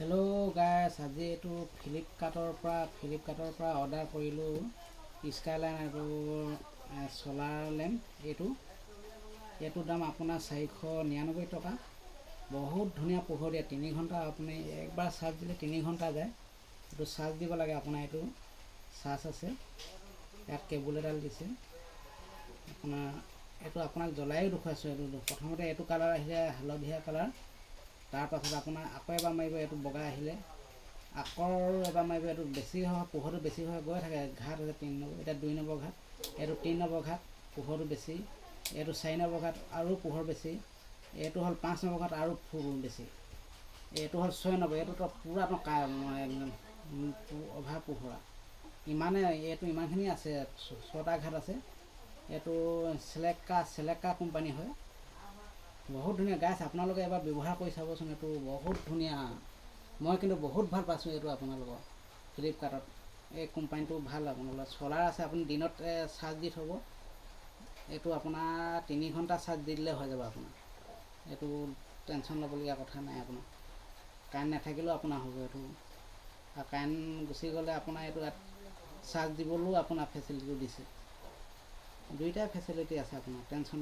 Hello' গাইছ, আজি এইটো ফ্লিপকাৰ্টৰ পৰা অৰ্ডাৰ কৰিলোঁ স্কাইলাইন আৰু চলাৰ লেম্প। এইটোৰ দাম আপোনাৰ 499 টকা। বহুত ধুনীয়া পোহৰ দিয়ে। 3 ঘণ্টা আপুনি একবাৰ চাৰ্জ দিলে 3 ঘণ্টা যায়। এইটো চাৰ্জ দিব লাগে আপোনাৰ। এইটো চাৰ্জ আছে, ইয়াত কেবুল এডাল দিছে আপোনাৰ। এইটো আপোনাক জ্বলাইও দেখুৱাইছোঁ। এইটো প্ৰথমতে এইটো কালাৰ আহিলে হালধীয়া কালাৰ, তাৰপাছত আপোনাৰ আকৌ এবাৰ মাৰিব, এইটো বগা আহিলে আকৌ এবাৰ মাৰিব। এইটো বেছি হয়, পোহৰটো বেছি হৈ গৈ থাকে। ঘাট আছে 3 নম্বৰ, এতিয়া 2 নম্বৰ ঘাট, এইটো 3 নম্বৰ ঘাট, পোহৰটো বেছি। এইটো 4 নম্বৰ ঘাট, আৰু পোহৰ বেছি। এইটো হ'ল 5 নম্বৰ ঘাট, আৰু পোহৰ বেছি। এইটো হ'ল 6 নম্বৰ, এইটোতো পূৰা অভাৰ পোহৰা। এইটো ইমানখিনি আছে, 6টা ঘাট আছে। এইটো চেলেকা কোম্পানী হয়। বহুত ধুনীয়া গাইছ, আপোনালোকে এবাৰ ব্যৱহাৰ কৰি চাবচোন। এইটো বহুত ধুনীয়া। মই কিন্তু বহুত ভাল পাইছোঁ এইটো আপোনালোকৰ ফ্লিপকাৰ্টত। এই কোম্পানীটো ভাল। আপোনালোকৰ চলাৰ আছে, আপুনি দিনত চাৰ্জ দি থ'ব। এইটো আপোনাৰ 3 ঘণ্টা চাৰ্জ দি দিলে হৈ যাব আপোনাৰ। এইটো টেনশ্যন ল'বলগীয়া কথা নাই। আপোনাৰ কাৰেণ্ট নাথাকিলেও আপোনাৰ হ'ব এইটো। আৰু কাৰেণ্ট গুচি গ'লে আপোনাৰ এইটো ইয়াত চাৰ্জ দিবলৈও আপোনাৰ ফেচিলিটিটো দিছে। দুইটাই ফেচিলিটি আছে আপোনাৰ, টেনশ্যন